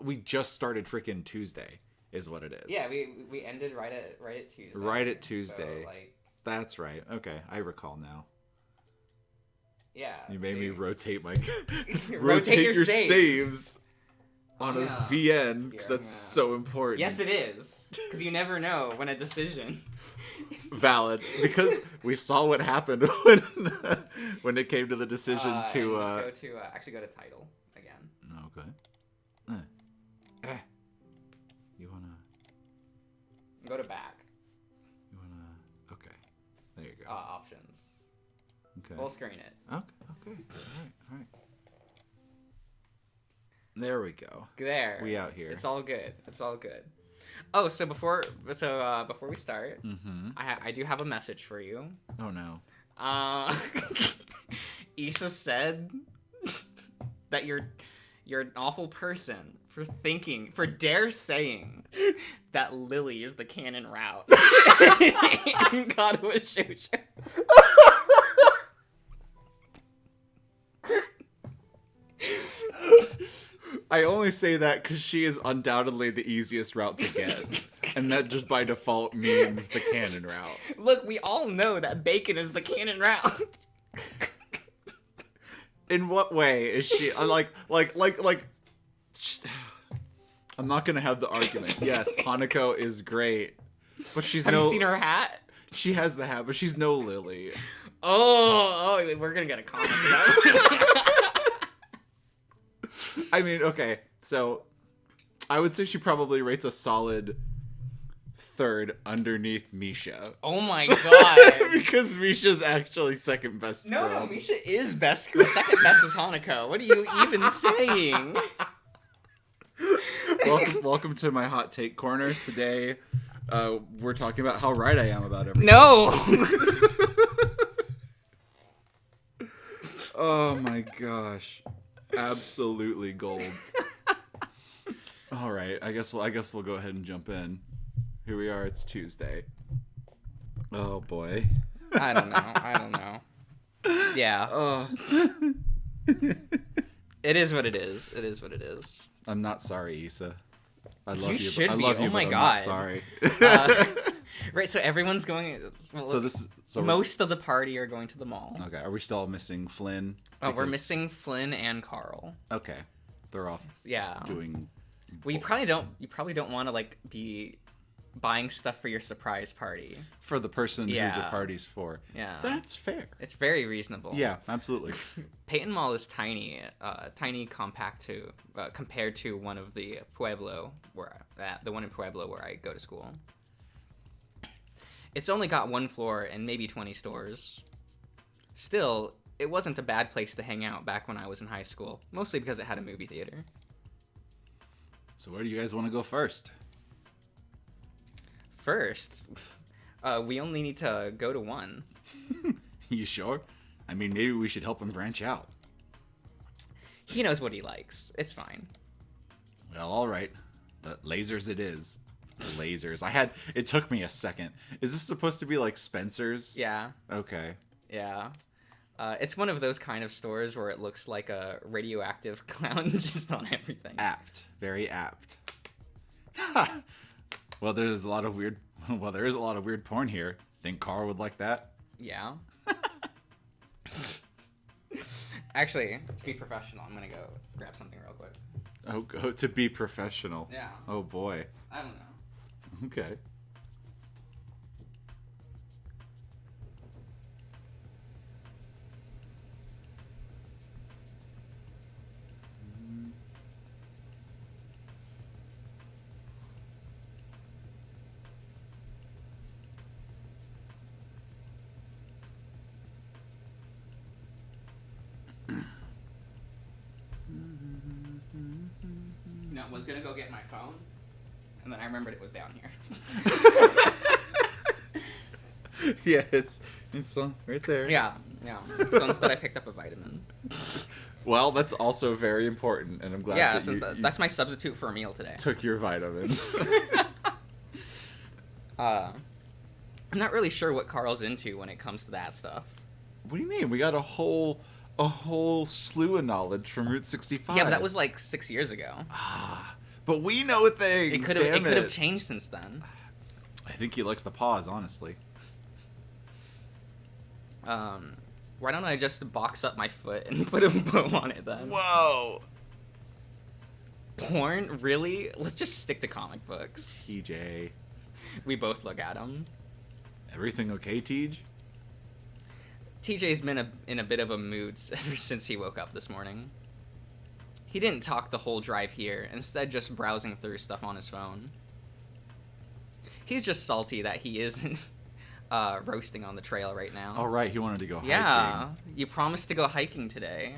We just started freaking Tuesday, is what it is. Yeah, we ended right at Tuesday. Right at Tuesday. So, like, that's right. Okay, I recall now. Yeah. You made me rotate my rotate your saves on a VN because that's so important. Yes, it is. Because you never know when a decision. Valid, because we saw what happened when it came to the decision to just go to title again. Okay. You wanna go to back. You wanna okay. There you go. Options. Okay. Full screen it. Okay. All right. There we go. There. We out here. It's all good. Oh, so before we start, I do have a message for you. Oh no. Issa said that you're an awful person for dare saying that Lily is the canon route in God of Shoujo. I only say that because she is undoubtedly the easiest route to get. And that just by default means the canon route. Look, we all know that bacon is the canon route. In what way is she like? I'm not gonna have the argument. Yes, Hanako is great, but she's Have you seen her hat? She has the hat, but she's no Lily. Oh, we're gonna get a comment for that. I mean, okay, so I would say she probably rates a solid third underneath Misha. Oh my god. Because Misha's actually second best. No, Misha is best girl. Second best is Hanako. What are you even saying? Welcome to my hot take corner. Today, we're talking about how right I am about everything. No! Oh my gosh. Absolutely gold. All right, I guess we'll go ahead and jump in. Here we are. It's Tuesday. Oh boy. I don't know. Yeah. It is what it is. I'm not sorry, Issa. I love you. Should I be. love you, oh my but god. I'm not sorry. Right, so everyone's going. Well, most of the party are going to the mall. Okay, are we still missing Flynn? Oh, we're missing Flynn and Carl. Okay, they're off. Yeah. Doing. Well, you probably don't want to like be buying stuff for your surprise party for the person who the party's for. Yeah, that's fair. It's very reasonable. Yeah, absolutely. Peyton Mall is tiny, compact compared to one of the the one in Pueblo where I go to school. It's only got one floor and maybe 20 stores. Still, it wasn't a bad place to hang out back when I was in high school, mostly because it had a movie theater. So where do you guys want to go first? First, we only need to go to one. You sure? I mean, maybe we should help him branch out. He knows what he likes. It's fine. Well, all right. Lasers it is. Lasers. It took me a second. Is this supposed to be like Spencer's? Yeah. Okay. Yeah. It's one of those kind of stores where it looks like a radioactive clown just on everything. Apt. Very apt. Well, there is a lot of weird porn here. Think Carl would like that? Yeah. Actually, to be professional, I'm gonna go grab something real quick. Oh, go to be professional. Yeah. Oh boy. I don't know. Okay. I was gonna go get my phone, and then I remembered it was down here. Yeah, it's right there. Yeah. So instead I picked up a vitamin. Well, that's also very important, and I'm glad that's my substitute for a meal today. Took your vitamin. I'm not really sure what Carl's into when it comes to that stuff. What do you mean? We got a whole slew of knowledge from Route 65. Yeah, but that was like 6 years ago. But we know things. It could have changed since then. I think he likes the pause, honestly. Why don't I just box up my foot and put a bow on it then? Whoa. Porn? Really? Let's just stick to comic books. TJ. We both look at him. Everything okay, Tej? TJ's been in a bit of a mood ever since he woke up this morning. He didn't talk the whole drive here, instead just browsing through stuff on his phone. He's just salty that he isn't roasting on the trail right now. Oh, right, he wanted to go hiking. Yeah, you promised to go hiking today.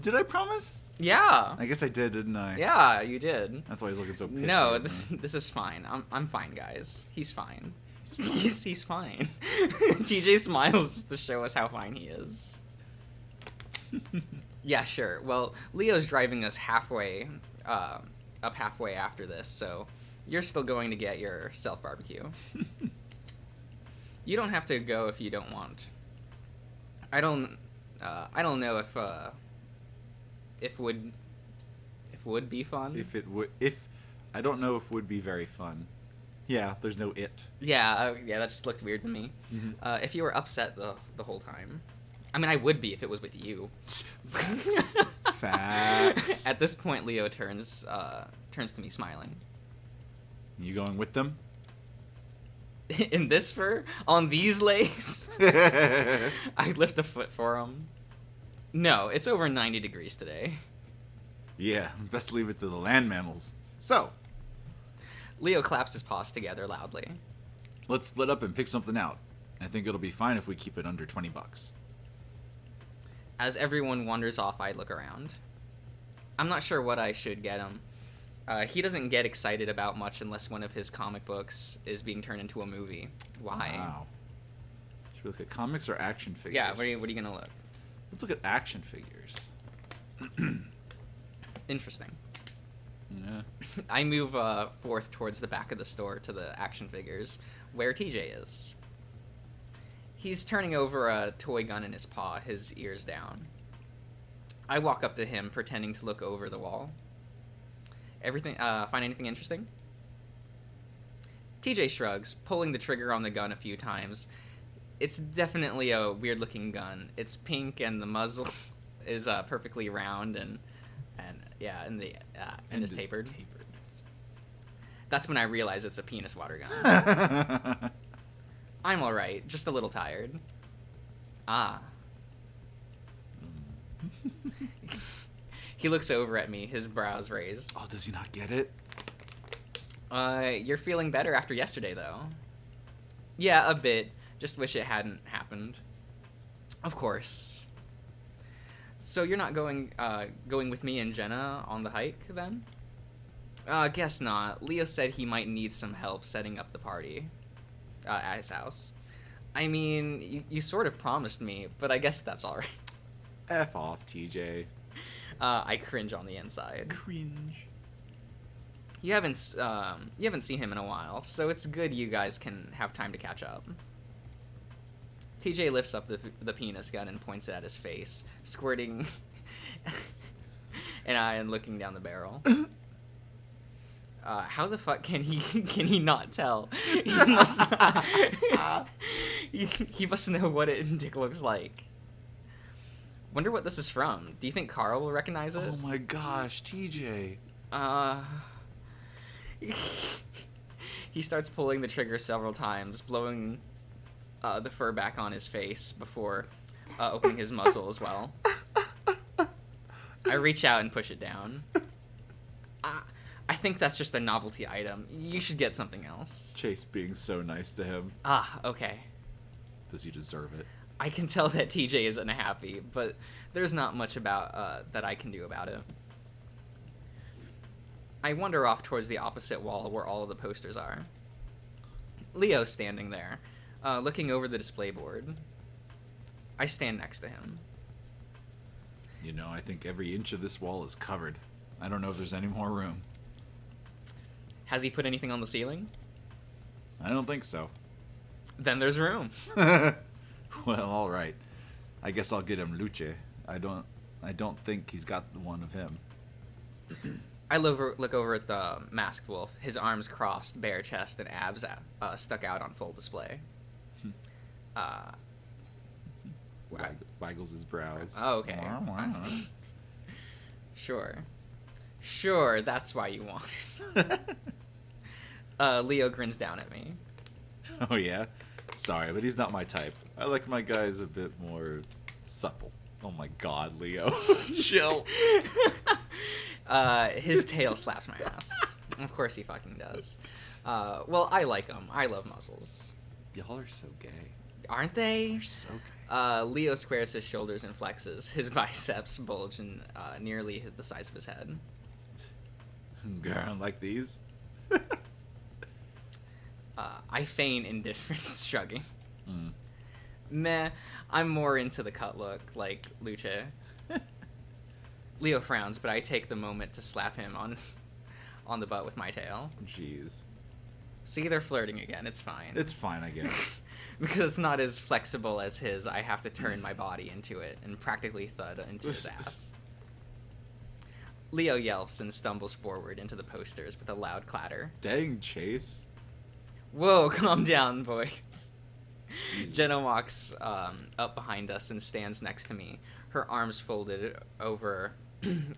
Did I promise? Yeah. I guess I did, didn't I? Yeah, you did. That's why he's looking so pissed. No, this is fine. I'm fine, guys. He's fine. He's fine. TJ smiles to show us how fine he is. Yeah, sure. Well, Leo's driving us halfway, up halfway after this, so you're still going to get your self-barbecue. You don't have to go if you don't want. I don't know if would be fun. I don't know if would be very fun. Yeah, there's no it. Yeah, that just looked weird to me. Mm-hmm. If you were upset the whole time. I mean, I would be if it was with you. Facts. At this point, Leo turns to me smiling. You going with them? In this fur? On these legs? I lift a foot for him. No, it's over 90 degrees today. Yeah, best leave it to the land mammals. So, Leo claps his paws together loudly. let's split up and pick something out. I think it'll be fine if we keep it under $20. As everyone wanders off, I look around. I'm not sure what I should get him. He doesn't get excited about much unless one of his comic books is being turned into a movie. Why? Wow. Should we look at comics or action figures? Yeah, what are you gonna look? Let's look at action figures. Interesting. Yeah. I move forth towards the back of the store to the action figures, where TJ is. He's turning over a toy gun in his paw, his ears down. I walk up to him, pretending to look over the wall. Find anything interesting? TJ shrugs, pulling the trigger on the gun a few times. It's definitely a weird-looking gun. It's pink, and the muzzle is perfectly round, and is tapered. That's when I realize it's a penis water gun. I'm alright, just a little tired. Ah. He looks over at me, his brows raised. Oh, does he not get it? You're feeling better after yesterday, though. Yeah, a bit. Just wish it hadn't happened. Of course. So you're not going with me and Jenna on the hike, then? Guess not. Leo said he might need some help setting up the party. At his house. I mean, you sort of promised me, but I guess that's alright. F off, TJ. I cringe on the inside. Cringe. You haven't seen him in a while, so it's good you guys can have time to catch up. TJ lifts up the penis gun and points it at his face, squirting and looking down the barrel. How the fuck can he not tell? He must not, he must know what a dick looks like. Wonder what this is from. Do you think Carl will recognize it? Oh my gosh, TJ. He starts pulling the trigger several times, blowing the fur back on his face before opening his muzzle as well. I reach out and push it down. I think that's just a novelty item. You should get something else. Chase being so nice to him. Okay. Does he deserve it? I can tell that TJ isn't happy, but there's not much about that I can do about it. I wander off towards the opposite wall where all of the posters are. Leo's standing there, looking over the display board. I stand next to him. You know, I think every inch of this wall is covered. I don't know if there's any more room. Has he put anything on the ceiling? I don't think so. Then there's room. Well, all right. I guess I'll get him Luce. I don't think he's got the one of him. I look over at the masked wolf, his arms crossed, bare chest, and abs stuck out on full display. Uh, Waggles his brows. Oh, okay. Sure, that's why you want it. Leo grins down at me. Oh, yeah? Sorry, but he's not my type. I like my guys a bit more supple. Oh my god, Leo. Chill. His tail slaps my ass. Of course he fucking does. Well, I like him. I love muscles. Y'all are so gay. Aren't they? You're so gay. Leo squares his shoulders and flexes. His biceps bulge and nearly hit the size of his head. Girl, like these? I feign indifference, shrugging. Mm. Meh, I'm more into the cut look, like Luce. Leo frowns, but I take the moment to slap him on the butt with my tail. Jeez. See, they're flirting again. It's fine. It's fine, I guess. Because it's not as flexible as his, I have to turn my body into it and practically thud into his ass. Leo yelps and stumbles forward into the posters with a loud clatter. Dang, Chase. Whoa, calm down, boys. Jesus. Jenna walks up behind us and stands next to me, her arms folded over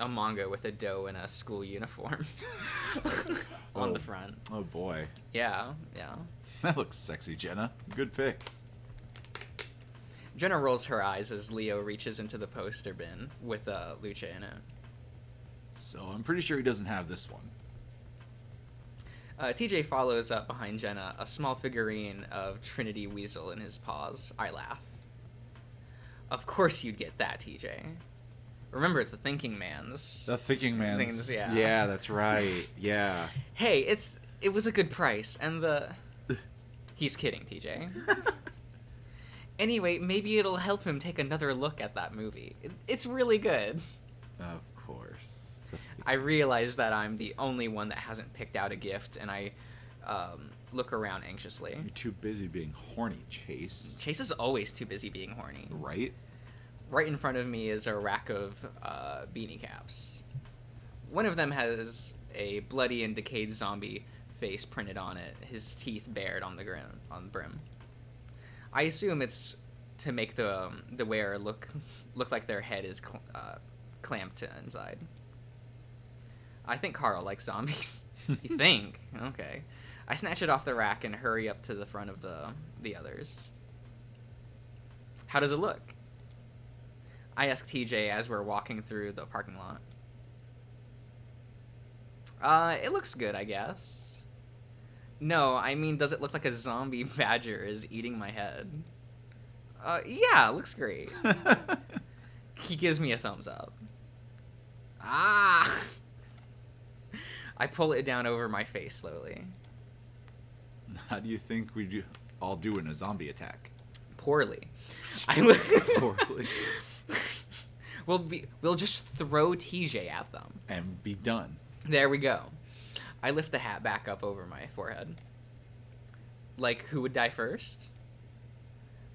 a manga with a doe in a school uniform on the front. Oh, boy. Yeah. That looks sexy, Jenna. Good pick. Jenna rolls her eyes as Leo reaches into the poster bin with Luce in it. So I'm pretty sure he doesn't have this one. TJ follows up behind Jenna, a small figurine of Trinity Weasel in his paws. I laugh. Of course you'd get that, TJ. Remember, it's the Thinking Man's. The Thinking Man's. Things, yeah. Yeah, that's right. Yeah. Hey, it was a good price, and the... He's kidding, TJ. Anyway, maybe it'll help him take another look at that movie. It's really good. Of course. I realize that I'm the only one that hasn't picked out a gift, and I look around anxiously. You're too busy being horny, Chase. Chase is always too busy being horny. Right? Right in front of me is a rack of beanie caps. One of them has a bloody and decayed zombie face printed on it, his teeth bared on the brim. I assume it's to make the wearer look like their head is clamped inside. I think Carl likes zombies. You think? Okay. I snatch it off the rack and hurry up to the front of the others. How does it look? I ask TJ as we're walking through the parking lot. It looks good, I guess. No, I mean, does it look like a zombie badger is eating my head? Yeah, it looks great. He gives me a thumbs up. Ah! I pull it down over my face slowly. How do you think we all do in a zombie attack? Poorly. Poorly. We'll just throw TJ at them. And be done. There we go. I lift the hat back up over my forehead. Like, who would die first?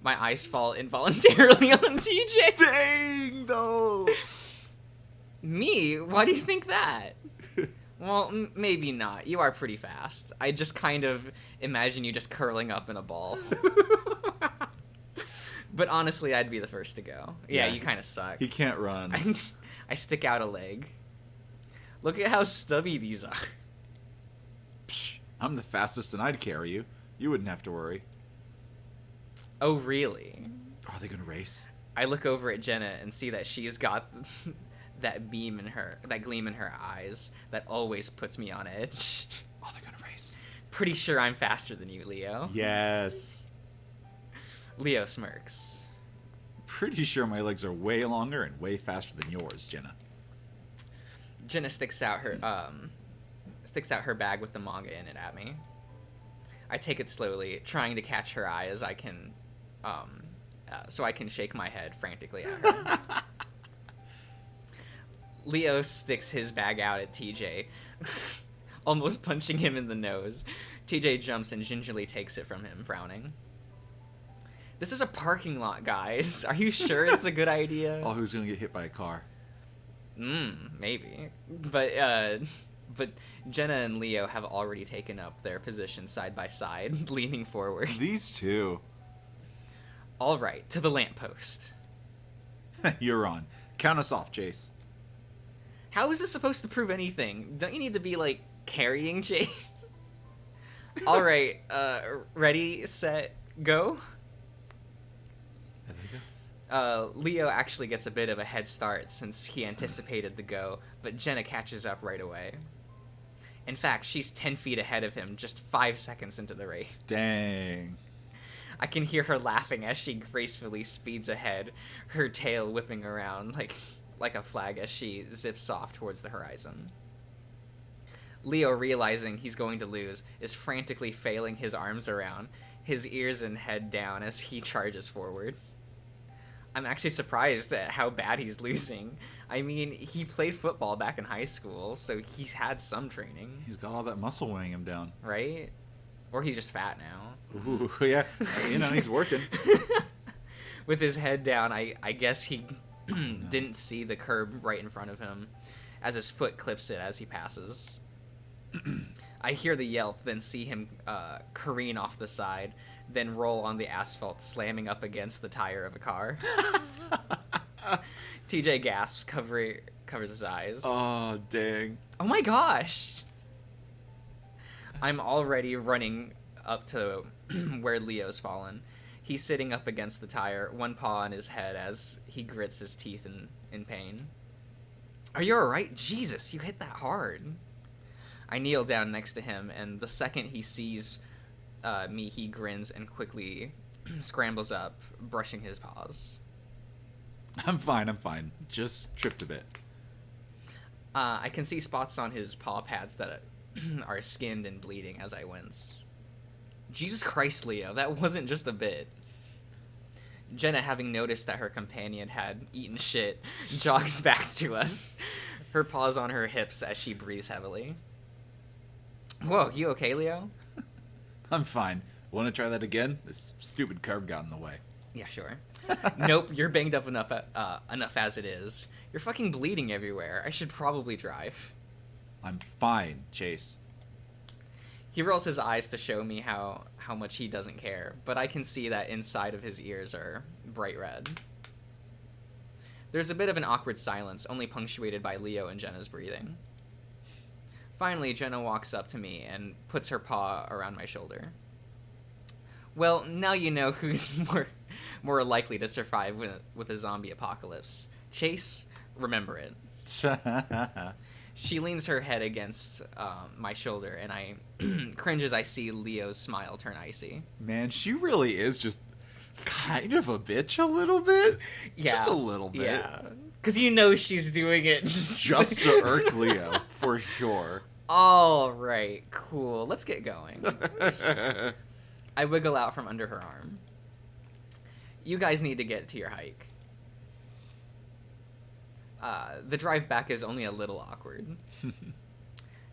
My eyes fall involuntarily on TJ. Dang, though! Me? Why do you think that? Well, maybe not. You are pretty fast. I just kind of imagine you just curling up in a ball. But honestly, I'd be the first to go. Yeah, you kind of suck. He can't run. I stick out a leg. Look at how stubby these are. Psh, I'm the fastest and I'd carry you. You wouldn't have to worry. Oh, really? Are they gonna race? I look over at Jenna and see that she's got that gleam in her eyes that always puts me on edge. Oh, they're gonna race. Pretty sure I'm faster than you, Leo. Yes. Leo smirks. Pretty sure my legs are way longer and way faster than yours, Jenna. Jenna sticks out her bag with the manga in it at me. I take it slowly, trying to catch her eye as I can, so I can shake my head frantically at her. Leo sticks his bag out at TJ, almost punching him in the nose. TJ jumps and gingerly takes it from him, frowning. This is a parking lot, guys. Are you sure it's a good idea? Oh, who's gonna get hit by a car? Maybe. But But Jenna and Leo have already taken up their positions side by side, leaning forward. These two. All right, to the lamppost. You're on. Count us off, Chase. How is this supposed to prove anything? Don't you need to be, like, carrying Chase? All right, ready, set, go? There they go. Leo actually gets a bit of a head start since he anticipated the go, but Jenna catches up right away. In fact, she's 10 feet ahead of him just 5 seconds into the race. Dang. I can hear her laughing as she gracefully speeds ahead, her tail whipping around like a flag as she zips off towards the horizon. Leo, realizing he's going to lose, is frantically flailing his arms around, his ears and head down as he charges forward. I'm actually surprised at how bad he's losing. I mean, he played football back in high school, so he's had some training. He's got all that muscle weighing him down. Right? Or he's just fat now. Ooh, yeah. He's working. With his head down, I guess he didn't see the curb right in front of him, as his foot clips it as he passes. I hear the yelp, then see him careen off the side, then roll on the asphalt, slamming up against the tire of a car. TJ gasps, covers his eyes. Oh, dang. Oh my gosh! I'm already running up to where Leo's fallen. He's sitting up against the tire, one paw on his head as he grits his teeth in pain. Are you alright? Jesus, you hit that hard. I kneel down next to him, and the second he sees me, he grins and quickly scrambles up, brushing his paws. I'm fine. Just tripped a bit. I can see spots on his paw pads that are skinned and bleeding as I wince. Jesus Christ, Leo, that wasn't just a bit. Jenna, having noticed that her companion had eaten shit, jogs back to us, her paws on her hips as she breathes heavily. Whoa, you okay, Leo? I'm fine. Want to try that again? This stupid curb got in the way. Yeah, sure. Nope, you're banged up enough as it is. You're fucking bleeding everywhere. I should probably drive. I'm fine, Chase. He rolls his eyes to show me how much he doesn't care, but I can see that inside of his ears are bright red. There's a bit of an awkward silence, only punctuated by Leo and Jenna's breathing. Finally, Jenna walks up to me and puts her paw around my shoulder. Well, now you know who's more likely to survive with a zombie apocalypse. Chase, remember it. She leans her head against my shoulder, and I cringe as I see Leo's smile turn icy. Man, she really is just kind of a bitch a little bit. Yeah. Just a little bit. Yeah. Because you know she's doing it just to irk Leo, for sure. All right, cool. Let's get going. I wiggle out from under her arm. You guys need to get to your hike. The drive back is only a little awkward.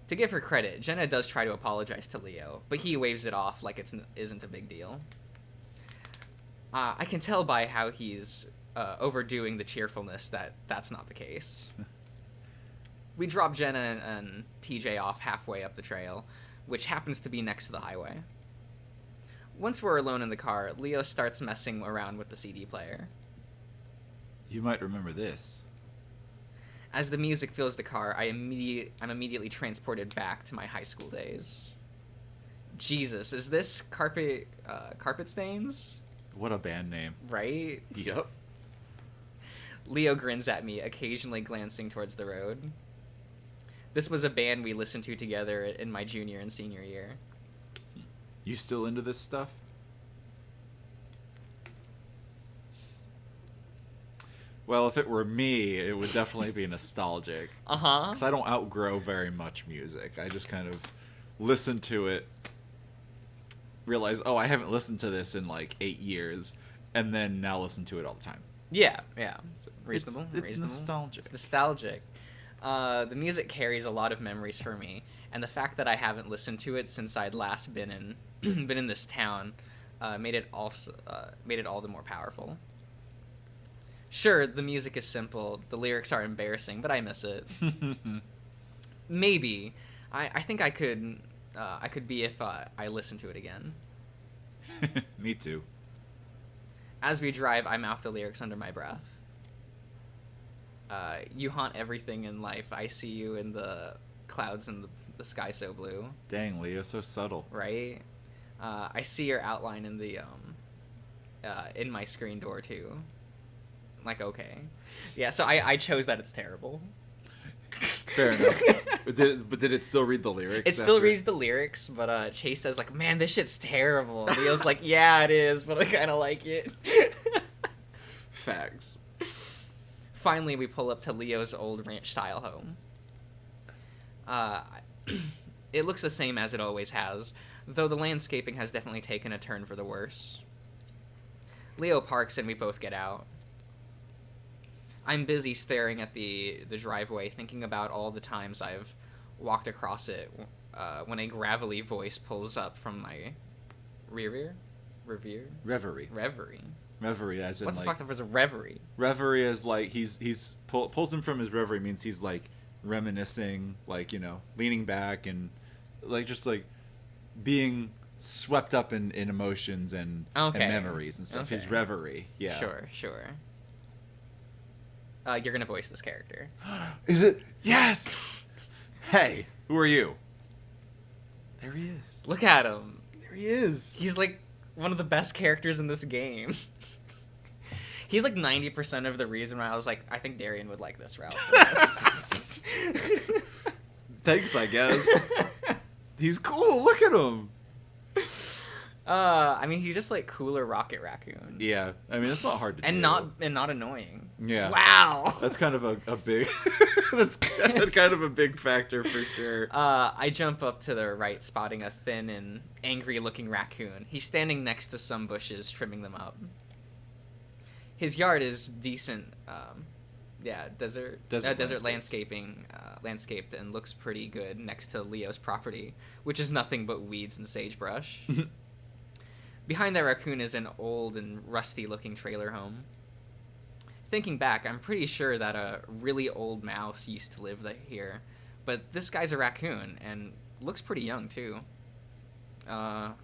To give her credit, Jenna does try to apologize to Leo, but he waves it off like it isn't a big deal. I can tell by how he's overdoing the cheerfulness that that's not the case. We drop Jenna and TJ off halfway up the trail, which happens to be next to the highway. Once we're alone in the car, Leo starts messing around with the CD player. You might remember this. As the music fills the car, I'm immediately transported back to my high school days. Jesus, is this Carpet Stains? What a band name. Right? Yep. Leo grins at me, occasionally glancing towards the road. This was a band we listened to together in my junior and senior year. You still into this stuff? Well, if it were me, it would definitely be nostalgic. Uh-huh. Because I don't outgrow very much music. I just kind of listen to it, realize, oh, I haven't listened to this in like 8 years, and then now listen to it all the time. Yeah. It's reasonable. It's nostalgic. It's nostalgic. The music carries a lot of memories for me, and the fact that I haven't listened to it since I'd last been in this town made it all the more powerful. Sure, the music is simple, the lyrics are embarrassing, but I miss it. Maybe. I think I could be if I listen to it again. Me too. As we drive, I mouth the lyrics under my breath. You haunt everything in life. I see you in the clouds and the sky so blue. Dang, Leo, so subtle. Right? I see your outline in the in my screen door too. Like, okay. Yeah, so I chose that it's terrible. Fair enough. But did it still read the lyrics? It still reads the lyrics, but Chase says, like, man, this shit's terrible. And Leo's like, yeah, it is, but I kind of like it. Facts. Finally, we pull up to Leo's old ranch-style home. It looks the same as it always has, though the landscaping has definitely taken a turn for the worse. Leo parks and we both get out. I'm busy staring at the driveway, thinking about all the times I've walked across it when a gravelly voice pulls up from my reverie. Reverie, as in What's the like... fuck was a reverie? Reverie is like he's pulls him from his reverie, means he's like reminiscing, like, you know, leaning back and like just like being swept up in emotions and memories and stuff. Okay. His reverie, yeah. Sure. You're gonna voice this character. Is it? Yes. Hey, who are you? There he is. Look at him. There he is. He's like one of the best characters in this game. He's like 90% of the reason why I was like, I think Darian would like this route. Thanks, I guess. He's cool. Look at him. I mean, he's just like cooler Rocket Raccoon. Yeah, I mean, it's not hard to do. And not annoying. Yeah. Wow. That's kind of a big that's kind of a big factor for sure. I jump up to the right, spotting a thin and angry looking raccoon. He's standing next to some bushes, trimming them up. His yard is decent. Desert landscaping, landscaped, and looks pretty good next to Leo's property, which is nothing but weeds and sagebrush. Behind that raccoon is an old and rusty-looking trailer home. Thinking back, I'm pretty sure that a really old mouse used to live here, but this guy's a raccoon, and looks pretty young, too. I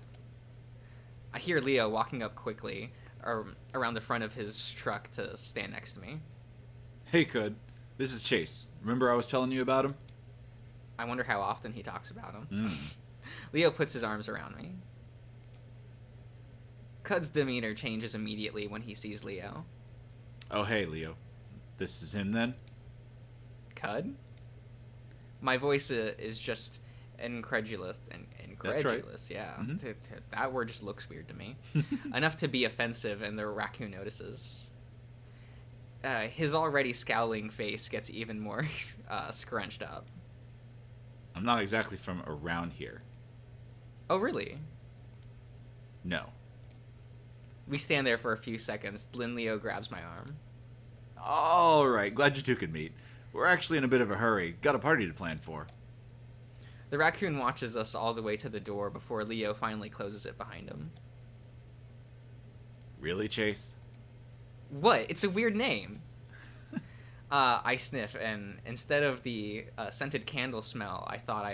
hear Leo walking up quickly, around the front of his truck to stand next to me. Hey, Cud. This is Chase. Remember I was telling you about him? I wonder how often he talks about him. Leo puts his arms around me. Cud's demeanor changes immediately when he sees Leo. Oh, hey, Leo. This is him, then? Cud? My voice is just incredulous. That's right. Yeah. Mm-hmm. That word just looks weird to me. Enough to be offensive, and the raccoon notices. His already scowling face gets even more scrunched up. I'm not exactly from around here. Oh, really? No. We stand there for a few seconds. Leo grabs my arm. All right, glad you two could meet. We're actually in a bit of a hurry. Got a party to plan for. The raccoon watches us all the way to the door before Leo finally closes it behind him. Really, Chase? What? It's a weird name. I sniff, and instead of the scented candle smell I thought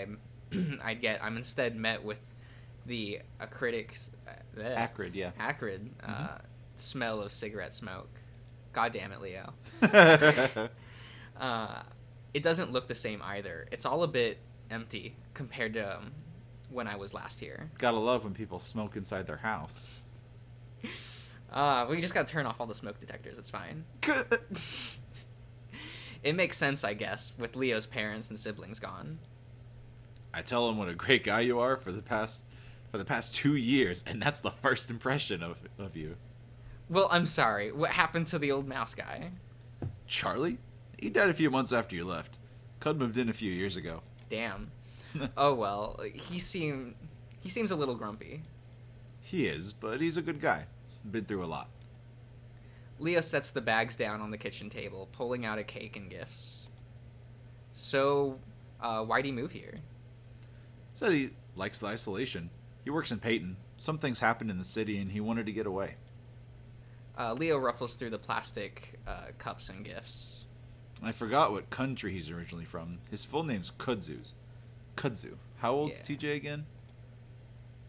I'd get, I'm instead met with the acrid smell of cigarette smoke. God damn it, Leo. It doesn't look the same either. It's all a bit empty compared to when I was last here. Gotta love when people smoke inside their house. We just gotta turn off all the smoke detectors. It's fine. It makes sense, I guess, with Leo's parents and siblings gone. I tell him what a great guy you are for the past 2 years, and that's the first impression of you. Well, I'm sorry. What happened to the old mouse guy? Charlie? He died a few months after you left. Cud moved in a few years ago. Damn. Oh well, he seems a little grumpy. He is, but he's a good guy. Been through a lot. Leo sets the bags down on the kitchen table, pulling out a cake and gifts. So, why'd he move here? Said he likes the isolation. He works in Peyton. Some things happened in the city and he wanted to get away. Leo ruffles through the plastic cups and gifts. I forgot what country he's originally from. His full name's Kudzu. Kudzu. How old's Yeah. TJ again?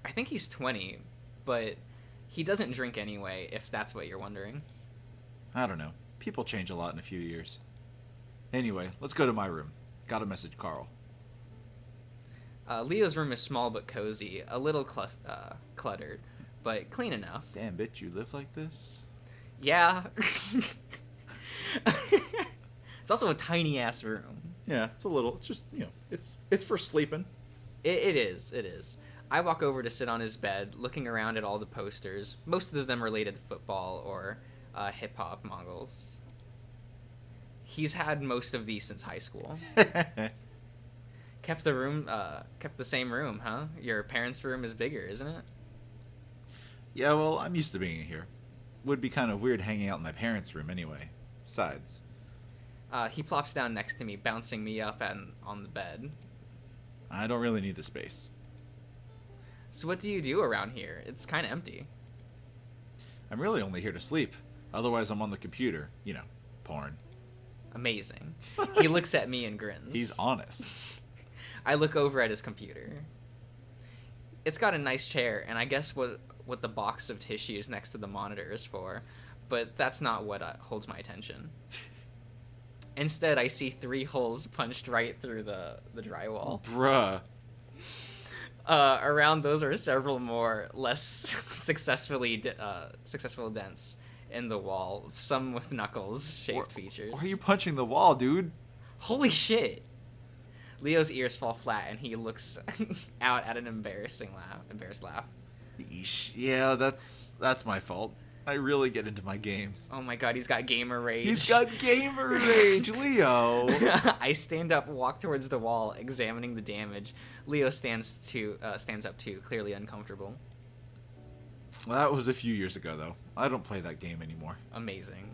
I think he's 20, but he doesn't drink anyway, if that's what you're wondering. I don't know. People change a lot in a few years. Anyway, let's go to my room. Gotta message Carl. Leo's room is small but cozy, a little cluttered, but clean enough. Damn, bitch, you live like this? Yeah. It's also a tiny ass room. Yeah, it's a little. It's just, it's for sleeping. It is. It is. I walk over to sit on his bed, looking around at all the posters, most of them related to football or hip hop Mongols. He's had most of these since high school. Kept the same room, huh? Your parents' room is bigger, isn't it? Yeah, well, I'm used to being here. Would be kind of weird hanging out in my parents' room anyway. Besides. He plops down next to me, bouncing me up and on the bed. I don't really need the space. So what do you do around here? It's kind of empty. I'm really only here to sleep. Otherwise, I'm on the computer. Porn. Amazing. He looks at me and grins. He's honest. I look over at his computer. It's got a nice chair, and I guess what the box of tissues next to the monitor is for, but that's not what holds my attention. Instead, I see 3 holes punched right through the drywall. Bruh. Around those are several more less successful dents in the wall, some with knuckles-shaped features. Why are you punching the wall, dude? Holy shit! Leo's ears fall flat, and he looks out at an embarrassed laugh. Yeesh. Yeah, that's my fault. I really get into my games. Oh my god, he's got gamer rage. He's got gamer rage, Leo. I stand up, walk towards the wall, examining the damage. Leo stands up too, clearly uncomfortable. Well, that was a few years ago, though. I don't play that game anymore. Amazing.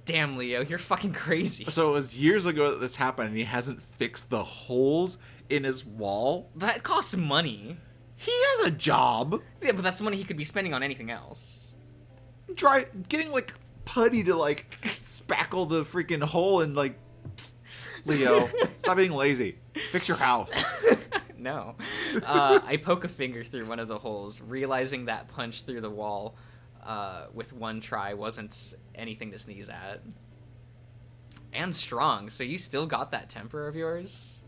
Damn, Leo, you're fucking crazy. So it was years ago that this happened, and he hasn't fixed the holes in his wall? That costs money. He has a job. Yeah, but that's money he could be spending on anything else. Getting, putty to, spackle the freaking hole and, Leo, stop being lazy. Fix your house. No. I poke a finger through one of the holes, realizing that punch through the wall with one try wasn't anything to sneeze at. And strong, so you still got that temper of yours?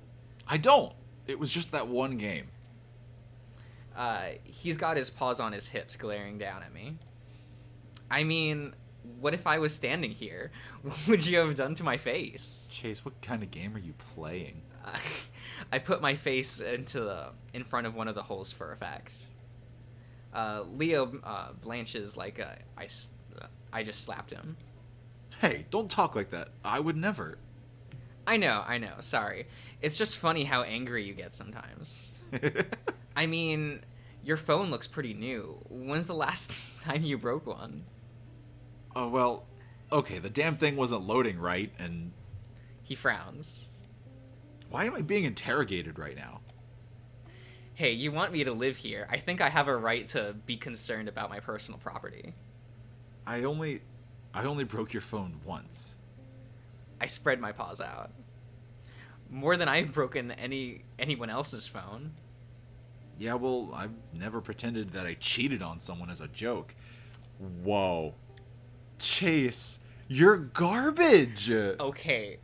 I don't. It was just that one game. He's got his paws on his hips, glaring down at me. I mean, what if I was standing here? What would you have done to my face? Chase, what kind of game are you playing? I put my face in front of one of the holes for effect. Leo blanches like I just slapped him. Hey, don't talk like that. I would never. I know. Sorry. It's just funny how angry you get sometimes. I mean, your phone looks pretty new. When's the last time you broke one? Oh, well, okay, the damn thing wasn't loading right, and... He frowns. Why am I being interrogated right now? Hey, you want me to live here. I think I have a right to be concerned about my personal property. I only broke your phone once. I spread my paws out. More than I've broken anyone else's phone. Yeah, well, I've never pretended that I cheated on someone as a joke. Whoa. Chase, you're garbage! Okay.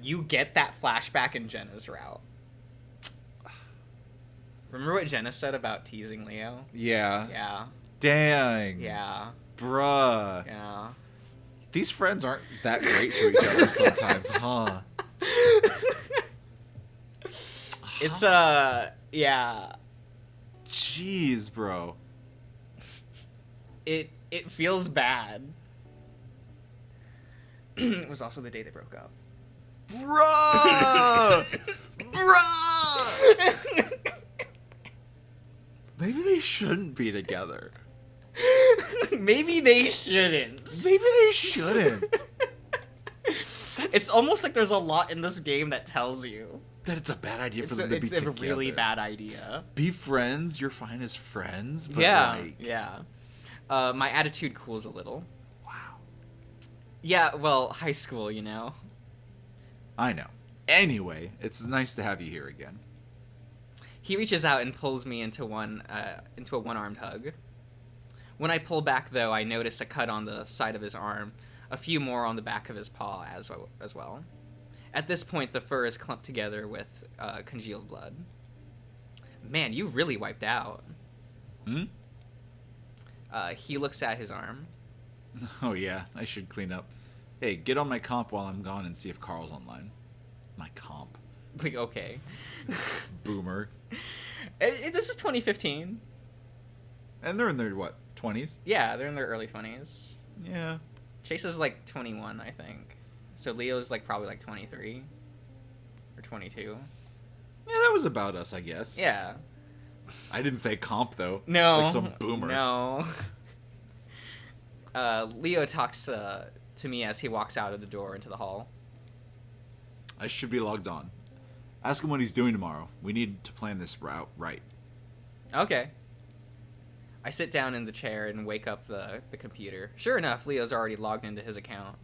You get that flashback in Jenna's route. Remember what Jenna said about teasing Leo? Yeah. Yeah. Dang. Yeah. Bruh. Yeah. These friends aren't that great to each other sometimes, huh? It's, yeah. Jeez, bro. It feels bad. It was also the day they broke up. Bruh! Bruh! Maybe they shouldn't be together. Maybe they shouldn't. Maybe they shouldn't. It's almost like there's a lot in this game that tells you that it's a bad idea for them to be together. It's a really bad idea. Be friends, you're fine as friends, but yeah. My attitude cools a little. Wow. Yeah, well, high school, you know. I know. Anyway, it's nice to have you here again. He reaches out and pulls me into a one-armed hug. When I pull back, though, I notice a cut on the side of his arm, a few more on the back of his paw as well. At this point, the fur is clumped together with congealed blood. Man, you really wiped out. Hmm? He looks at his arm. Oh yeah, I should clean up. Hey, get on my comp while I'm gone and see if Carl's online. My comp. Like, okay. Boomer. This is 2015. And they're in their, what, 20s? Yeah, they're in their early 20s. Yeah. Chase is like 21, I think. So Leo's like probably like 23 or 22. Yeah, that was about us, I guess. Yeah. I didn't say comp, though. No. Like some boomer. No. Leo talks to me as he walks out of the door into the hall. I should be logged on. Ask him what he's doing tomorrow. We need to plan this route right. Okay. I sit down in the chair and wake up the computer. Sure enough, Leo's already logged into his account.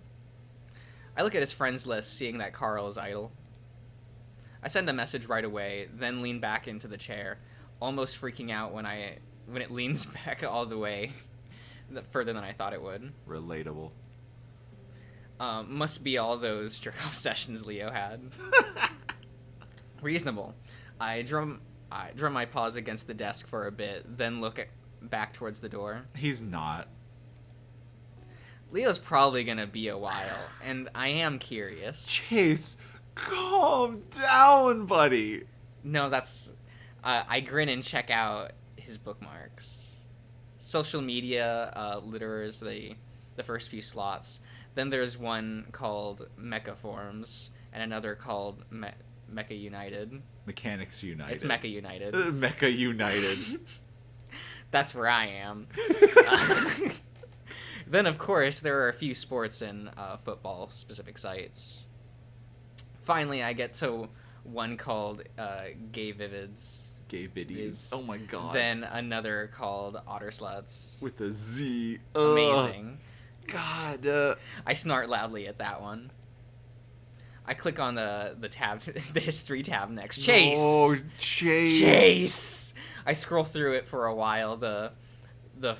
I look at his friends list, seeing that Carl is idle. I send a message right away, then lean back into the chair, almost freaking out when it leans back all the way further than I thought it would. Relatable. Must be all those jerk-off sessions Leo had. Reasonable. I drum my paws against the desk for a bit, then look back towards the door. He's not. Leo's probably gonna be a while, and I am curious. Chase, calm down, buddy. No, that's... I grin and check out his bookmarks. Social media litters the first few slots. Then there's one called Mecha Forums, and another called Mecha United. Mechanics United. It's Mecha United. Mecha United. That's where I am. Then, of course, there are a few sports and football-specific sites. Finally, I get to one called Gay Vivids. Gay Viddies. Oh my god. Then another called Otter Sluts. With a Z. Amazing. God. I snort loudly at that one. I click on the tab, the history tab next. Chase. Oh, Chase. Chase. I scroll through it for a while. The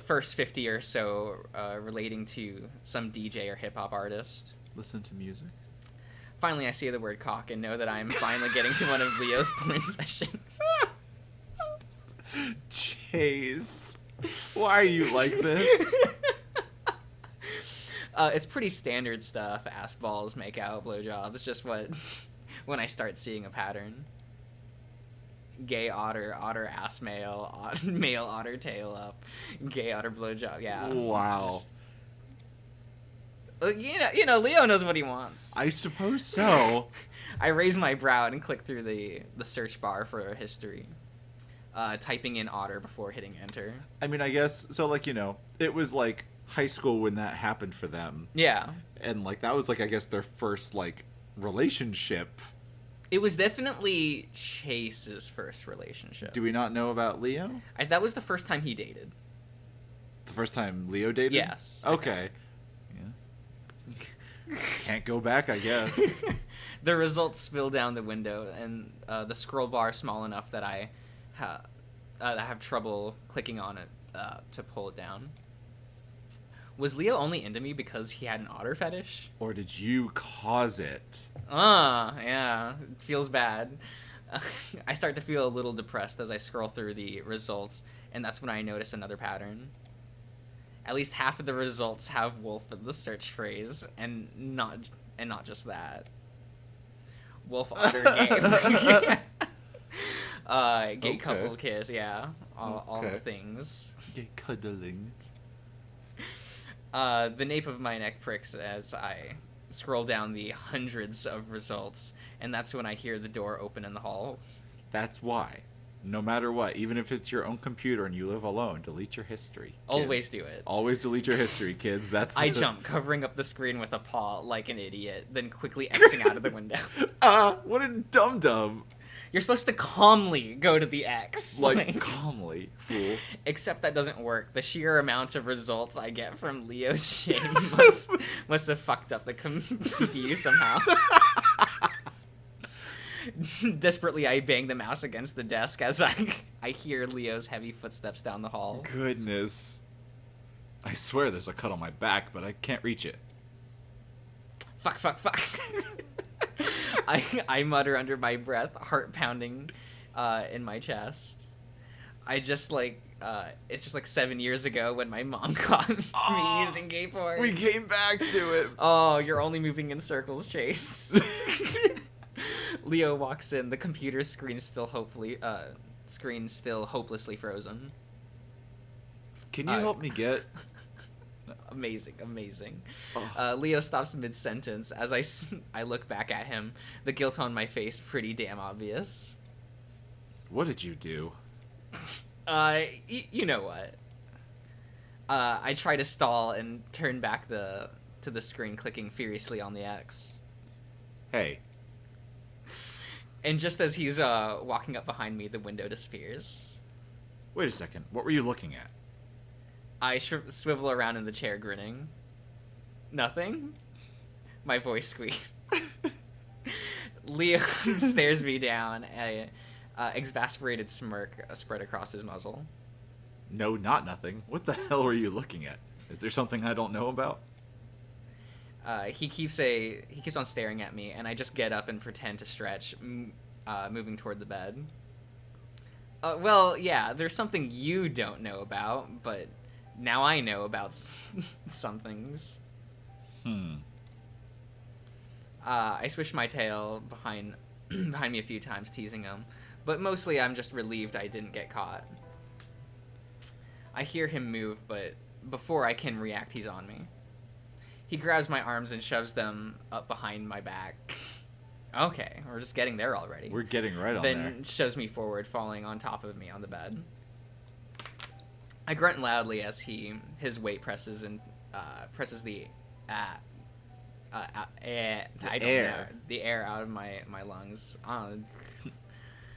first 50 or so relating to some DJ or hip hop artist. Listen to music. Finally, I see the word cock and know that I'm finally getting to one of Leo's porn sessions. Chase. Why are you like this? It's pretty standard stuff. Ass balls, make out, blowjobs. Just what when I start seeing a pattern. Gay otter, otter ass male, male otter tail up, gay otter blowjob. Yeah. Wow. You know, Leo knows what he wants. I suppose so. I raise my brow and click through the search bar for history, typing in otter before hitting enter. I mean, I guess so. Like, you know, it was like high school when that happened for them. Yeah. And like that was like, I guess, their first like relationship. It was definitely Chase's first relationship. Do we not know about Leo? That was the first time he dated. The first time Leo dated? Yes. Okay. Yeah. Can't go back, I guess. The results spill down the window, and the scroll bar small enough that I have trouble clicking on it to pull it down. Was Leo only into me because he had an otter fetish? Or did you cause it? Yeah. It feels bad. I start to feel a little depressed as I scroll through the results, and that's when I notice another pattern. At least half of the results have wolf in the search phrase, and not just that. Wolf otter game. Gay couple kiss, yeah. All the things. Gay cuddling. The nape of my neck pricks as I scroll down the hundreds of results, and that's when I hear the door open in the hall. That's why. No matter what, even if it's your own computer and you live alone, delete your history. Kids. Always do it. Always delete your history, kids. I jump, covering up the screen with a paw like an idiot, then quickly Xing out of the window. What a dum-dum. You're supposed to calmly go to the X. Like, calmly, fool. Except that doesn't work. The sheer amount of results I get from Leo's shame must have fucked up the CPU somehow. Desperately, I bang the mouse against the desk as I hear Leo's heavy footsteps down the hall. Goodness. I swear there's a cut on my back, but I can't reach it. Fuck. I mutter under my breath, heart pounding in my chest. It's just like 7 years ago when my mom caught me using gay porn. We came back to it. Oh, you're only moving in circles, Chase. Leo walks in. The computer screen still hopelessly frozen. Can you help me get? Amazing. Leo stops mid-sentence as I look back at him. The guilt on my face pretty damn obvious. What did you do? You know what? I try to stall and turn back to the screen, clicking furiously on the X. Hey. And just as he's walking up behind me, the window disappears. Wait a second. What were you looking at? I swivel around in the chair, grinning. Nothing? My voice squeaks. Leo stares me down, an exasperated smirk spread across his muzzle. No, not nothing. What the hell were you looking at? Is there something I don't know about? He keeps on staring at me, and I just get up and pretend to stretch, moving toward the bed. Well, yeah, there's something you don't know about, but now I know about some things. I swish my tail behind me a few times, teasing him, but mostly I'm just relieved I didn't get caught. I hear him move, but before I can react, he's on me. He grabs my arms and shoves them up behind my back. Okay, we're just getting there already. We're getting right on there. Then shoves me forward, falling on top of me on the bed. I grunt loudly as his weight presses the air out of my lungs.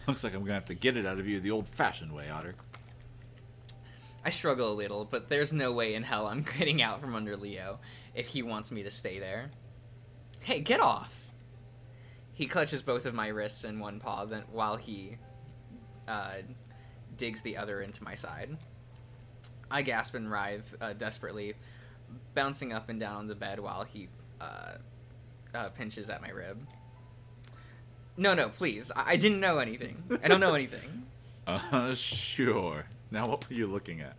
Looks like I'm gonna have to get it out of you the old-fashioned way, Otter. I struggle a little, but there's no way in hell I'm getting out from under Leo if he wants me to stay there. Hey, get off! He clutches both of my wrists in one paw, then while he digs the other into my side. I gasp and writhe desperately, bouncing up and down on the bed while he pinches at my rib. No, please. I didn't know anything. I don't know anything. Sure. Now what were you looking at?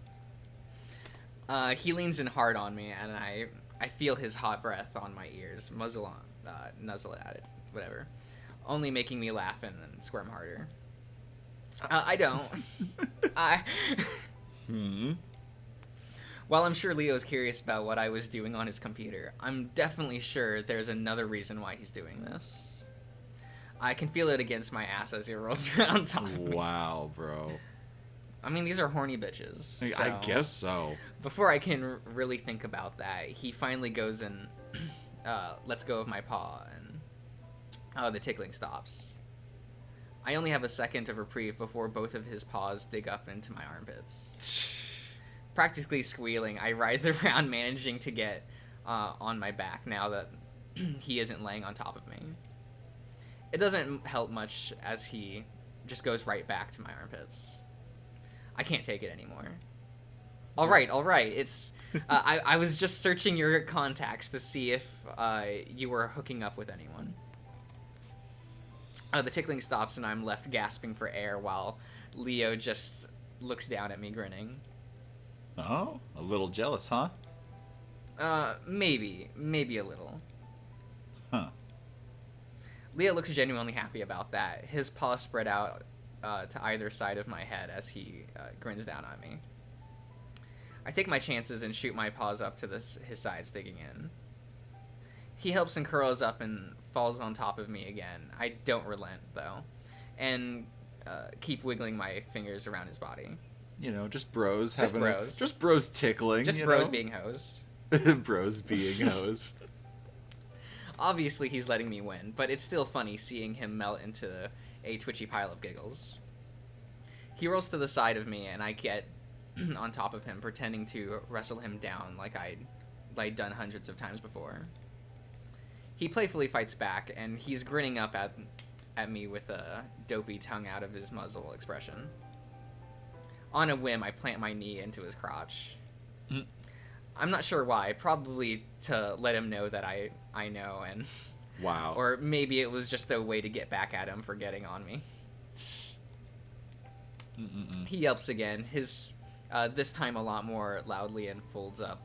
He leans in hard on me, and I feel his hot breath on my ears, nuzzle at it, whatever, only making me laugh and squirm harder. I don't. While I'm sure Leo's curious about what I was doing on his computer, I'm definitely sure there's another reason why he's doing this. I can feel it against my ass as he rolls around on top of me. Wow, bro. I mean, these are horny bitches. So I guess so. Before I can really think about that, he finally goes and lets go of my paw, and the tickling stops. I only have a second of reprieve before both of his paws dig up into my armpits. Practically squealing, I writhe around, managing to get on my back now that he isn't laying on top of me. It doesn't help much as he just goes right back to my armpits. I can't take it anymore. All right. It's I was just searching your contacts to see if you were hooking up with anyone. The tickling stops and I'm left gasping for air while Leo just looks down at me grinning. Oh, a little jealous, huh? Maybe a little. Huh. Leo looks genuinely happy about that. His paws spread out to either side of my head as he grins down on me. I take my chances and shoot my paws up to his sides, digging in. He helps and curls up and falls on top of me again. I don't relent, though, and keep wiggling my fingers around his body. You know, just bros Just having bros. just bros tickling. Just you bros know? being hoes. Bros being hoes. Obviously, he's letting me win, but it's still funny seeing him melt into a twitchy pile of giggles. He rolls to the side of me, and I get on top of him, pretending to wrestle him down like I'd done hundreds of times before. He playfully fights back, and he's grinning up at me with a dopey tongue out of his muzzle expression. On a whim, I plant my knee into his crotch. I'm not sure why, probably to let him know that I know, and... Wow. Or maybe it was just a way to get back at him for getting on me. He yelps again, this time a lot more loudly, and folds up,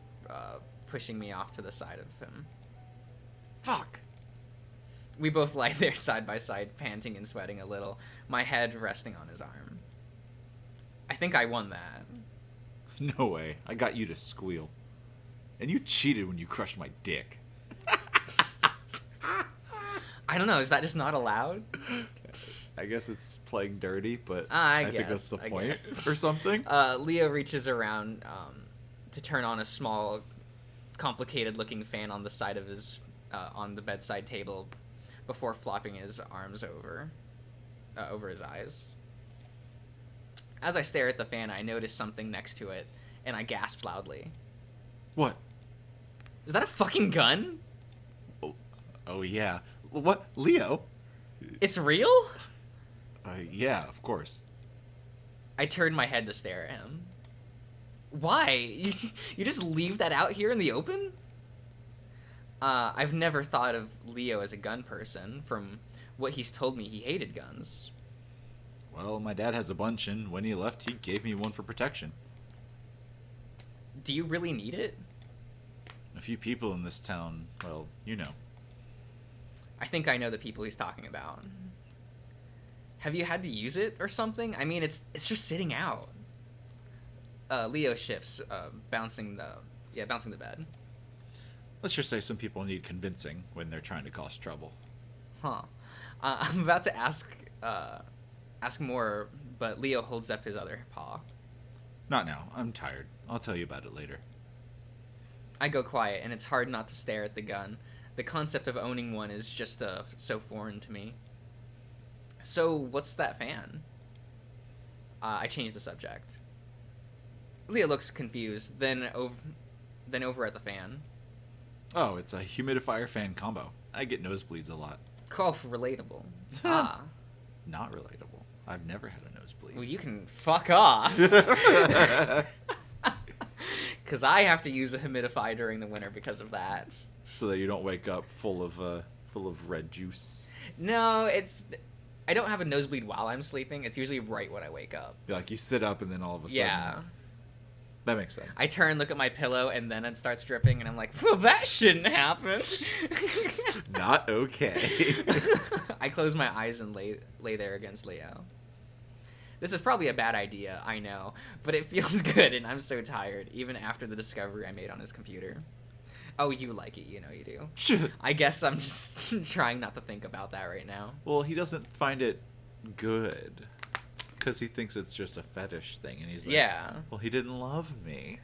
pushing me off to the side of him. Fuck. We both lie there side by side, panting and sweating a little, my head resting on his arm. I think I won that. No way. I got you to squeal. And you cheated when you crushed my dick. I don't know, is that just not allowed? I guess it's playing dirty, but I think that's the point guess. or something. Leo reaches around to turn on a small, complicated-looking fan on the side of his, on the bedside table, before flopping his arms over his eyes. As I stare at the fan, I notice something next to it, and I gasp loudly. What? Is that a fucking gun? Oh yeah. What? Leo? It's real? Yeah, of course. I turn my head to stare at him. Why? You just leave that out here in the open? I've never thought of Leo as a gun person. From what he's told me, he hated guns. Well, my dad has a bunch, and when he left, he gave me one for protection. Do you really need it? A few people in this town, well, you know. I think I know the people he's talking about. Have you had to use it or something? I mean, it's just sitting out. Leo shifts, bouncing the bed. Let's just say some people need convincing when they're trying to cause trouble. Huh. I'm about to ask more, but Leo holds up his other paw. Not now. I'm tired. I'll tell you about it later. I go quiet, and it's hard not to stare at the gun. The concept of owning one is just so foreign to me. So, what's that fan? I change the subject. Leo looks confused, then over at the fan. Oh, it's a humidifier fan combo. I get nosebleeds a lot. Oh, relatable. Ah. Not relatable. I've never had a nosebleed. Well, you can fuck off. Because I have to use a humidifier during the winter because of that. So that you don't wake up full of red juice. No, I don't have a nosebleed while I'm sleeping. It's usually right when I wake up. Like you sit up and then all of a sudden. Yeah. That makes sense. I turn, look at my pillow, and then it starts dripping, and I'm like, well, that shouldn't happen. Not okay. I close my eyes and lay there against Leo. This is probably a bad idea, I know, but it feels good, and I'm so tired, even after the discovery I made on his computer. Oh, you like it, you know you do. I guess I'm just trying not to think about that right now. Well, he doesn't find it good. Because he thinks it's just a fetish thing, and he's like, yeah. Well, he didn't love me.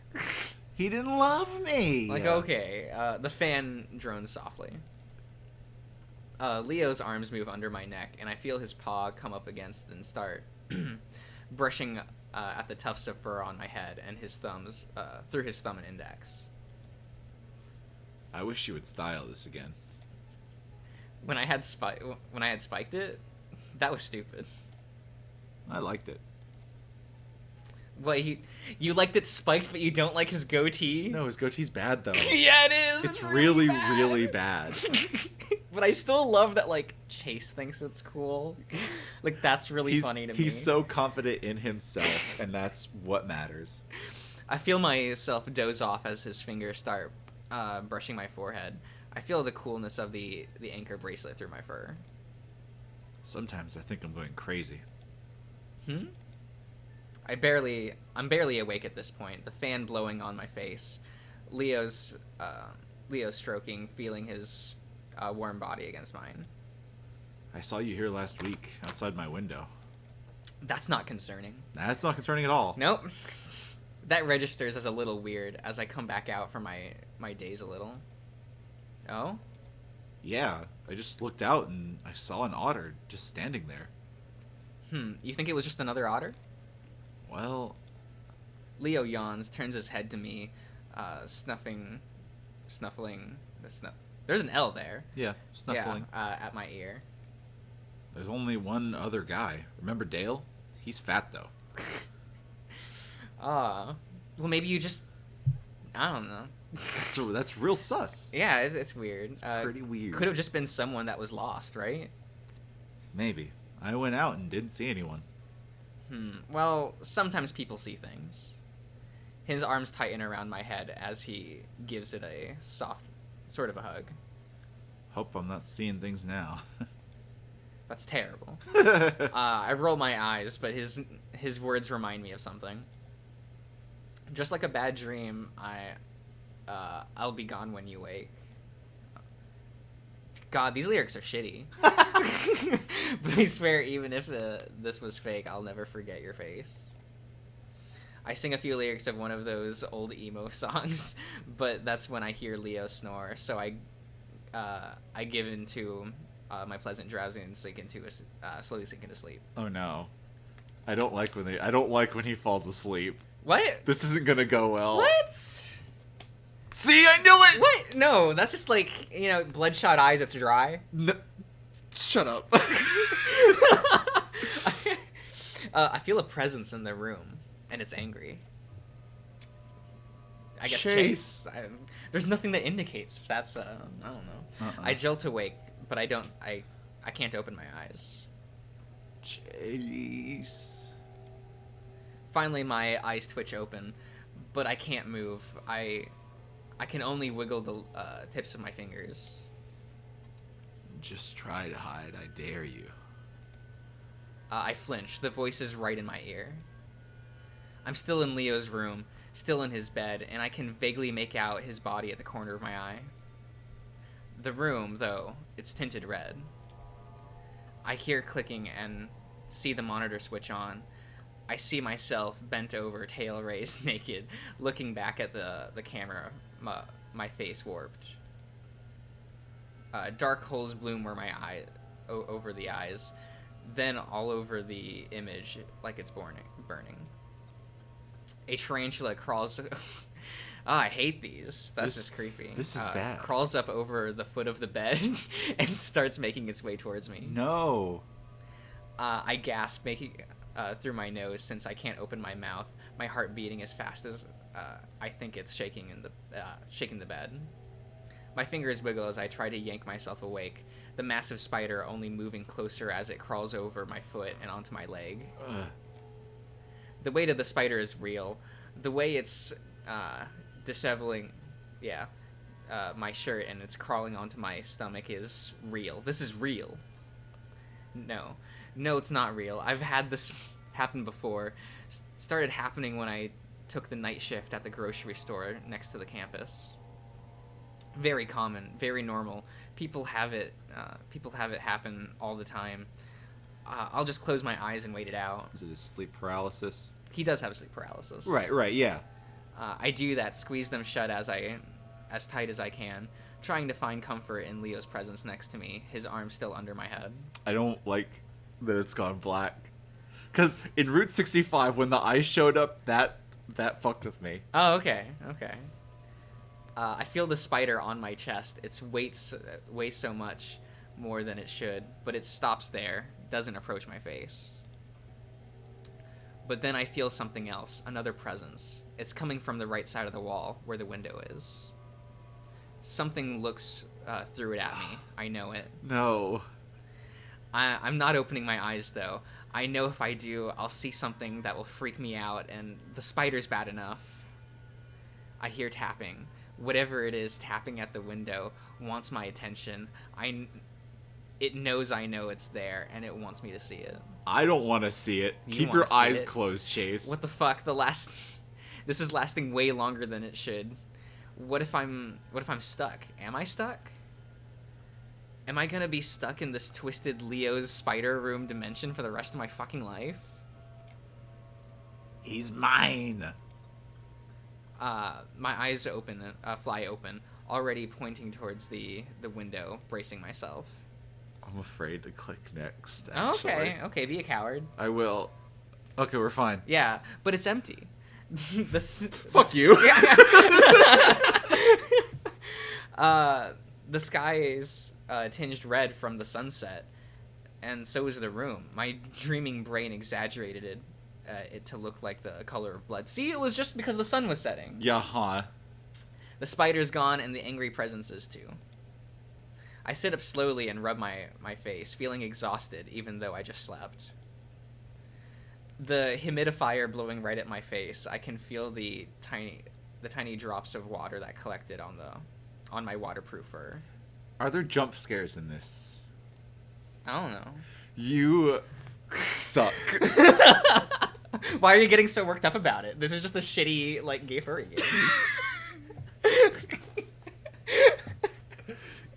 He didn't love me. Like, okay. The fan drones softly. Leo's arms move under my neck, and I feel his paw come up against and start brushing at the tufts of fur on my head and his thumbs through his thumb and index. I wish you would style this again. When I had spiked it, that was stupid. I liked it. What, you liked it spiked, but you don't like his goatee? No, his goatee's bad, though. Yeah, it is! It's really, really bad. But I still love that, like, Chase thinks it's cool. Like, that's really funny to me. He's so confident in himself, and that's what matters. I feel myself doze off as his fingers start brushing my forehead. I feel the coolness of the anchor bracelet through my fur. Sometimes I think I'm going crazy. I'm barely awake at this point. The fan blowing on my face. Leo's stroking, feeling his warm body against mine. I saw you here last week, outside my window. That's not concerning. That's not concerning at all. Nope. That registers as a little weird as I come back out from my daze a little. Oh? Yeah, I just looked out and I saw an otter just standing there. You think it was just another otter? Well, Leo yawns, turns his head to me, snuffling the snuff. There's an L there. yeah, snuffling. Yeah, at my ear. There's only one other guy. Remember Dale? He's fat, though. Well, maybe you just... I don't know. That's real sus. Yeah, it's weird. It's Pretty weird. Could have just been someone that was lost, right? Maybe. I went out and didn't see anyone. Well, sometimes people see things. His arms tighten around my head as he gives it a soft, sort of a hug. Hope I'm not seeing things now. That's terrible. I roll my eyes, but his words remind me of something. Just like a bad dream, I'll be gone when you wake. God, these lyrics are shitty. But I swear, even if this was fake, I'll never forget your face. I sing a few lyrics of one of those old emo songs, but that's when I hear Leo snore, so I give into my pleasant drowsiness and slowly sink into sleep. Oh no. I don't like when he falls asleep. What? This isn't gonna go well. What? See, I knew it! What? No, that's just like, bloodshot eyes that's dry. No. Shut up. I feel a presence in the room, and it's angry. I guess Chase. There's nothing that indicates if that's, I don't know. I jolt awake, but I can't open my eyes. Chase. Finally, my eyes twitch open, but I can't move. I can only wiggle the tips of my fingers. Just try to hide, I dare you. I flinch. The voice is right in my ear. I'm still in Leo's room, still in his bed, and I can vaguely make out his body at the corner of my eye. The room, though, it's tinted red. I hear clicking and see the monitor switch on. I see myself bent over, tail raised, naked, looking back at the camera, my face warped. Dark holes bloom where my eye, over the eyes, then all over the image like it's burning. A tarantula crawls... I hate these. That's just creepy. This is bad. Crawls up over the foot of the bed and starts making its way towards me. No. I gasp, making through my nose since I can't open my mouth. My heart beating as fast as I think it's shaking the bed. My fingers wiggle as I try to yank myself awake. The massive spider only moving closer as it crawls over my foot and onto my leg. Ugh. The weight of the spider is real. The way it's disheveling, my shirt and it's crawling onto my stomach is real. This is real. No, it's not real. I've had this happen before. Started happening when I took the night shift at the grocery store next to the campus. Very common, very normal. People have it happen all the time. I'll just close my eyes and wait it out. Is it a sleep paralysis? He does have sleep paralysis. Right, yeah. I do that, squeeze them shut as tight as I can, trying to find comfort in Leo's presence next to me, his arm still under my head. I don't like that it's gone black. Because in Route 65, when the eyes showed up, that fucked with me. Oh, okay. I feel the spider on my chest. It weighs so much more than it should, but it stops there, doesn't approach my face. But then I feel something else, another presence. It's coming from the right side of the wall, where the window is. Something looks through it at me. I know it. No. I'm not opening my eyes, though. I know if I do, I'll see something that will freak me out, and the spider's bad enough. I hear tapping. Whatever it is tapping at the window wants my attention. It knows I know it's there, and it wants me to see it. I don't want to see it. Keep your eyes closed, Chase. What the fuck? This is lasting way longer than it should. What if I'm stuck? Am I stuck? Am I gonna be stuck in this twisted Leo's spider room dimension for the rest of my fucking life? He's mine. My eyes fly open, already pointing towards the window, bracing myself. Oh I'm afraid to click next, actually. Okay, be a coward. I will. Okay, we're fine. Yeah, but it's empty. Fuck you. The sky is tinged red from the sunset, and so is the room. My dreaming brain exaggerated it to look like the color of blood. See, it was just because the sun was setting. Yeah, huh? The spider's gone, and the angry presence is too. I sit up slowly and rub my face, feeling exhausted, even though I just slept. The humidifier blowing right at my face. I can feel the tiny drops of water that collected on my waterproof fur. Are there jump scares in this? I don't know. You suck. Why are you getting so worked up about it? This is just a shitty, like, gay furry game.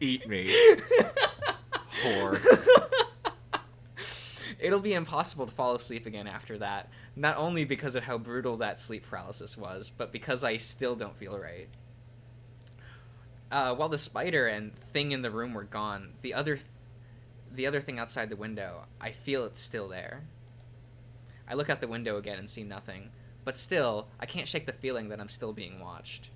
Eat me. Whore. It'll be impossible to fall asleep again after that, not only because of how brutal that sleep paralysis was, but because I still don't feel right. While the spider and thing in the room were gone, the other thing outside the window, I feel it's still there. I look out the window again and see nothing, but still, I can't shake the feeling that I'm still being watched.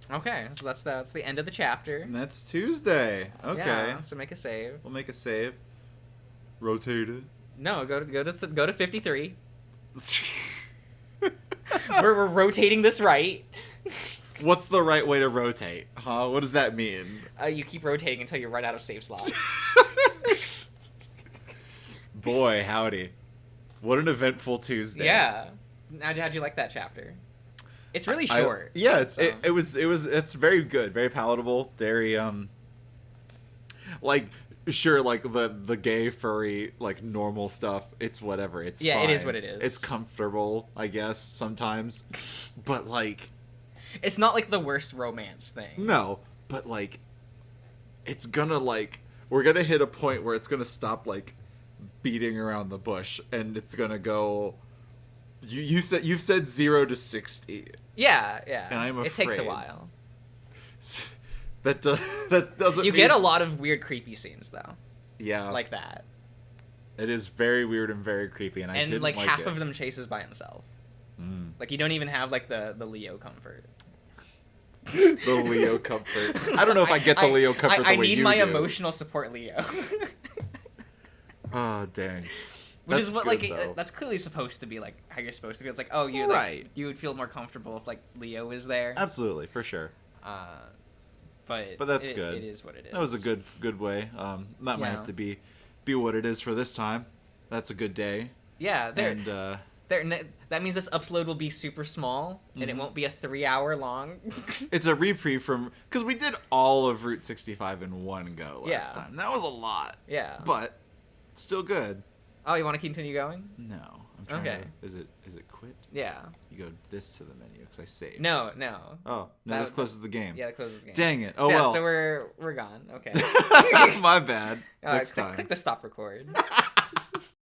Okay, so that's the end of the chapter. And that's Tuesday. Okay. Yeah, so make a save. We'll make a save. Rotate it. No, go to 53. we're rotating this right. What's the right way to rotate? Huh? What does that mean? You keep rotating until you run out of save slots. Boy, howdy. What an eventful Tuesday. Yeah. Now, how'd you like that chapter? It's really short. It's very good, very palatable, very like sure, like the gay furry like normal stuff. It's whatever. It's yeah, fine. It is what it is. It's comfortable, I guess sometimes, but like it's not like the worst romance thing. No, but like it's gonna like we're gonna hit a point where it's gonna stop like beating around the bush and it's gonna go. You've said 0 to 60. Yeah. And I'm afraid. It takes a while. That doesn't. You get a lot of weird, creepy scenes though. Yeah. Like that. It is very weird and very creepy, and I didn't like half it. of them chases by himself. Like you don't even have like the Leo comfort. The Leo comfort. I don't know if I get the Leo comfort. I need my emotional support, Leo. Oh dang. Which is what good, like that's clearly supposed to be like how you're supposed to be. It's like, oh, you right. Like, you would feel more comfortable if like Leo is there. Absolutely, for sure. But that's good. It is what it is. That was a good way. That might have to be what it is for this time. That's a good day. Yeah, that means this upload will be super small and it won't be a 3-hour long. It's a reprieve from because we did all of Route 65 in one go last time. That was a lot. Yeah, but still good. Oh, you want to continue going? No, I'm trying to. Is it quit? Yeah. You go this to the menu because I saved. No. Oh, no, this closes the game. Yeah, that closes the game. Dang it! Oh so, well. So we're gone. Okay. My bad. Next time. Click the stop record.